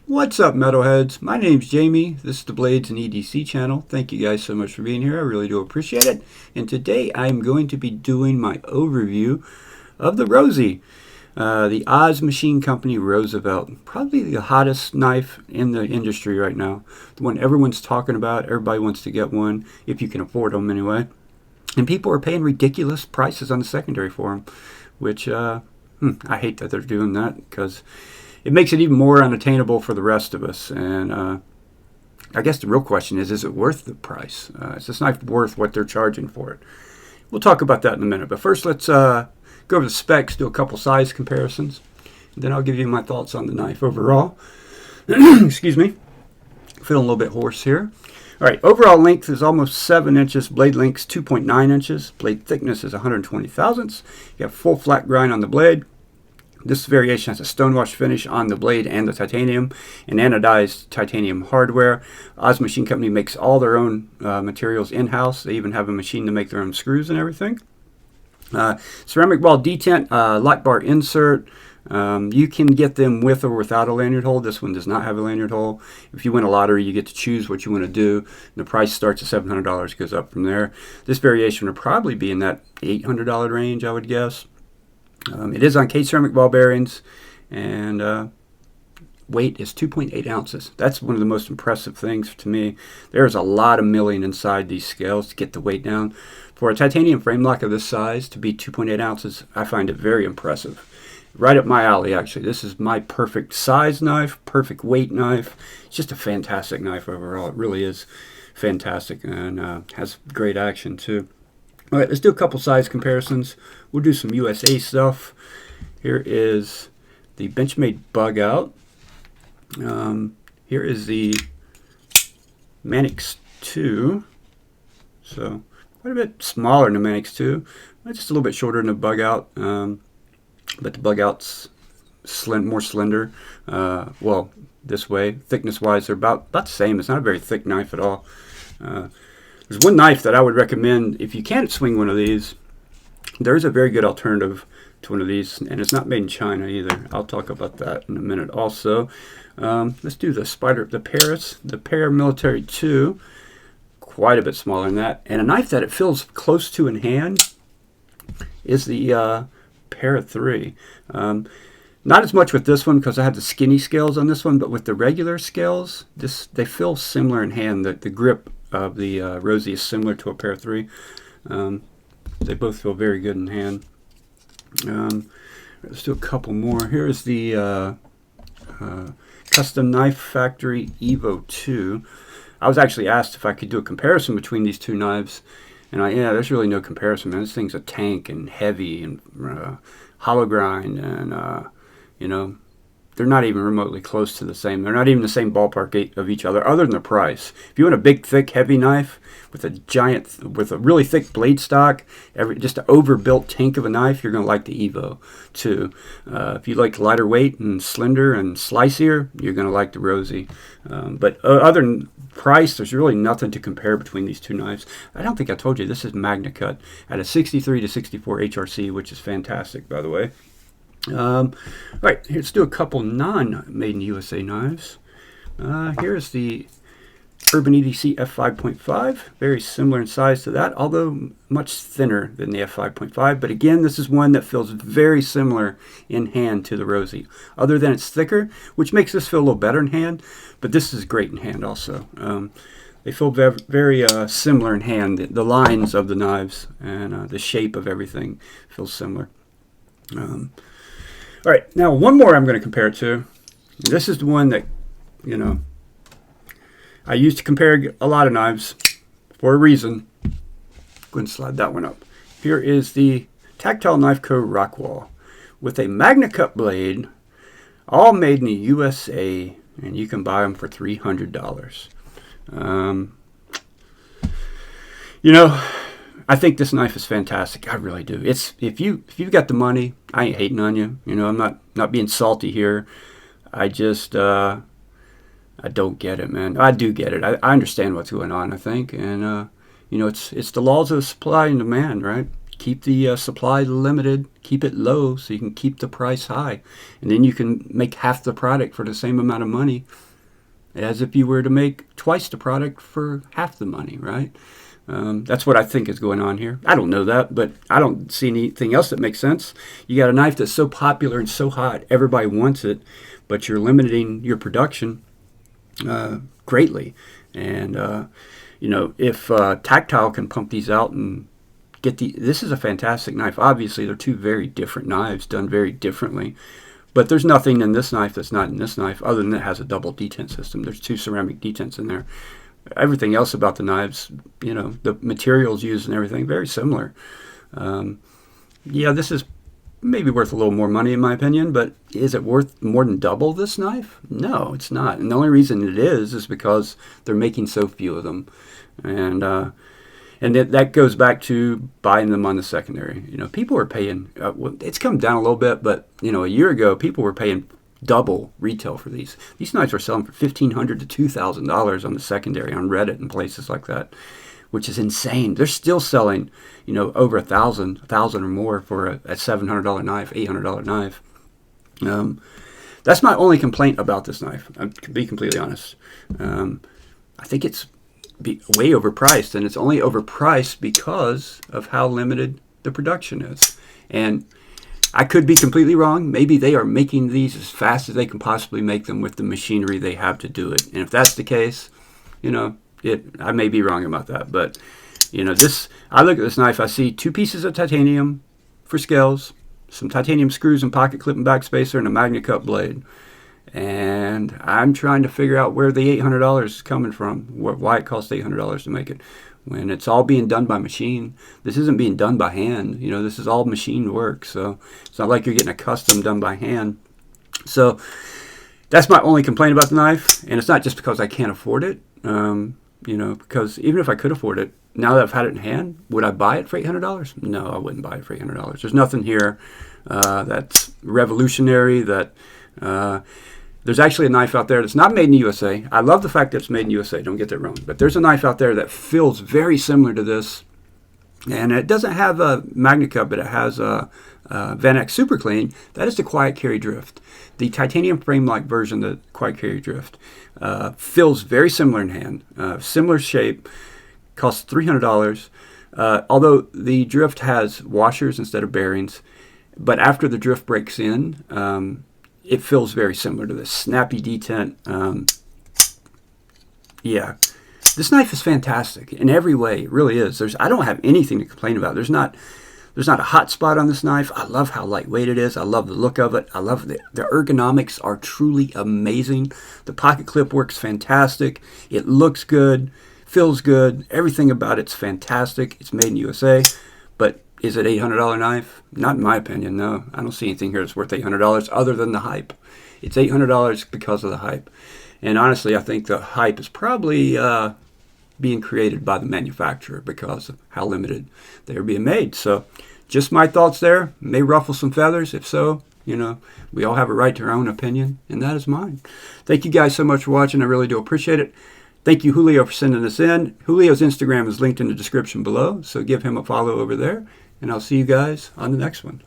What's up, metalheads? My name's Jamie. This is the Blades and EDC channel. Thank you guys so much for being here. I really do appreciate it. And today I'm going to be doing my overview of the Rosie, the Oz Machine Company Roosevelt. Probably the hottest knife in the industry right now. The one everyone's talking about. Everybody wants to get one, if you can afford them anyway. And people are paying ridiculous prices on the secondary for them, which I hate that they're doing that because it makes it even more unattainable for the rest of us. And I guess the real question is it worth the price? Is this knife worth what they're charging for it? We'll talk about that in a minute. But first, let's go over the specs, do a couple size comparisons. Then I'll give you my thoughts on the knife overall. Excuse me. Feeling a little bit hoarse here. All right, overall length is almost 7 inches. Blade length's 2.9 inches. Blade thickness is 120 thousandths. You have full flat grind on the blade. This variation has a stonewash finish on the blade and the titanium and anodized titanium hardware. Oz Machine Company makes all their own materials in-house. They even have a machine to make their own screws and everything. Ceramic ball detent, lock bar insert. You can get them with or without a lanyard hole. This one does not have a lanyard hole. If you win a lottery, you get to choose what you want to do. The price starts at $700, goes up from there. This variation would probably be in that $800 range, I would guess. It is on case ceramic ball bearings, and weight is 2.8 ounces. That's one of the most impressive things to me. There's a lot of milling inside these scales to get the weight down. For a titanium frame lock of this size to be 2.8 ounces, I find it very impressive. Right up my alley, actually. This is my perfect size knife, perfect weight knife. It's just a fantastic knife overall. It really is fantastic, and has great action too. All right, let's do a couple size comparisons. We'll do some USA stuff. Here is the Benchmade Bug Out. Here is the Manix 2. So quite a bit smaller than the Manix 2. Just a little bit shorter than the Bug Out. But the Bug Out's more slender. Well, this way. Thickness-wise, they're about the same. It's not a very thick knife at all. There's one knife that I would recommend if you can't swing one of these. There's a very good alternative to one of these, and it's not made in China either. I'll talk about that in a minute also. Let's do the Paramilitary 2. Quite a bit smaller than that. And a knife that it feels close to in hand is the Para 3. Not as much with this one because I have the skinny scales on this one, but with the regular scales, they feel similar in hand. The grip of the Rosie is similar to a Para 3. They both feel very good in hand. Let's do a couple more. Here's the Custom Knife Factory Evo 2. I was actually asked if I could do a comparison between these two knives, and there's really no comparison, man. This thing's a tank and heavy and hollow grind, and they're not even remotely close to the same. They're not even the same ballpark of each other than the price. If you want a big, thick, heavy knife with a really thick blade stock, just an overbuilt tank of a knife, you're going to like the Evo 2. If you like lighter weight and slender and slicier, you're going to like the Rosie. But other than price, there's really nothing to compare between these two knives. I don't think I told you, this is Magna Cut at a 63 to 64 HRC, which is fantastic, by the way. All right, let's do a couple non-made in USA knives. Here's the Urban EDC F5.5, very similar in size to that, although much thinner than the F5.5. But again, this is one that feels very similar in hand to the Rosie, other than it's thicker, which makes this feel a little better in hand. But this is great in hand also. They feel very similar in hand. The lines of the knives and the shape of everything feels similar. All right, now one more I'm going to compare it to. This is the one that, I used to compare a lot of knives for a reason. Go ahead and slide that one up. Here is the Tactile Knife Co. Rockwall with a Magna Cut blade, all made in the USA, and you can buy them for $300. I think this knife is fantastic. I really do. It's if you've got the money, I ain't hating on you. I'm not being salty here. I just I don't get it, man. I do get it. I understand what's going on, I think, and it's the laws of supply and demand, right? keep the supply limited, keep it low so you can keep the price high. And then you can make half the product for the same amount of money as if you were to make twice the product for half the money, right? That's what I think is going on here. I don't know that, but I don't see anything else that makes sense. You got a knife that's so popular and so hot, everybody wants it, but you're limiting your production greatly. And, if Tactile can pump these out and this is a fantastic knife. Obviously, they're two very different knives done very differently. But there's nothing in this knife that's not in this knife other than it has a double detent system. There's 2 ceramic detents in there. Everything else about the knives, the materials used and everything, very similar. This is maybe worth a little more money in my opinion, but is it worth more than double this knife? No, it's not. And the only reason it is because they're making so few of them. And that goes back to buying them on the secondary. People are paying, it's come down a little bit, but, a year ago, people were paying double retail for these. These knives are selling for $1,500 to $2,000 on the secondary, on Reddit and places like that, which is insane. They're still selling, over $1,000 or more for a $700 knife, $800 knife. That's my only complaint about this knife, to be completely honest. I think it's way overpriced, and it's only overpriced because of how limited the production is. And I could be completely wrong. Maybe they are making these as fast as they can possibly make them with the machinery they have to do it. And if that's the case, I may be wrong about that. But I look at this knife, I see 2 pieces of titanium for scales, some titanium screws and pocket clip and backspacer, and a magnet cut blade. And I'm trying to figure out where the $800 is coming from, why it costs $800 to make it, when it's all being done by machine. This isn't being done by hand. This is all machine work, so it's not like you're getting a custom done by hand. So that's my only complaint about the knife, and it's not just because I can't afford it, because even if I could afford it, now that I've had it in hand, would I buy it for $800? No, I wouldn't buy it for $800. There's nothing here that's revolutionary, there's actually a knife out there that's not made in the USA. I love the fact that it's made in the USA, don't get that wrong. But there's a knife out there that feels very similar to this. And it doesn't have a magnet cut, but it has a Van X Super Clean. That is the Quiet Carry Drift. The titanium frame-like version of the Quiet Carry Drift feels very similar in hand. Similar shape, costs $300. Although the drift has washers instead of bearings. But after the drift breaks in, it feels very similar to this snappy detent. This knife is fantastic in every way. It really is. I don't have anything to complain about. There's not a hot spot on this knife. I love how lightweight it is. I love the look of it. I love the ergonomics are truly amazing. The pocket clip works fantastic. It looks good, feels good. Everything about it's fantastic. It's made in USA, but is it $800 knife? Not in my opinion, no. I don't see anything here that's worth $800 other than the hype. It's $800 because of the hype. And honestly, I think the hype is probably being created by the manufacturer because of how limited they're being made. So just my thoughts there. May ruffle some feathers. If so, we all have a right to our own opinion, and that is mine. Thank you guys so much for watching. I really do appreciate it. Thank you, Julio, for sending this in. Julio's Instagram is linked in the description below, so give him a follow over there. And I'll see you guys on the next one.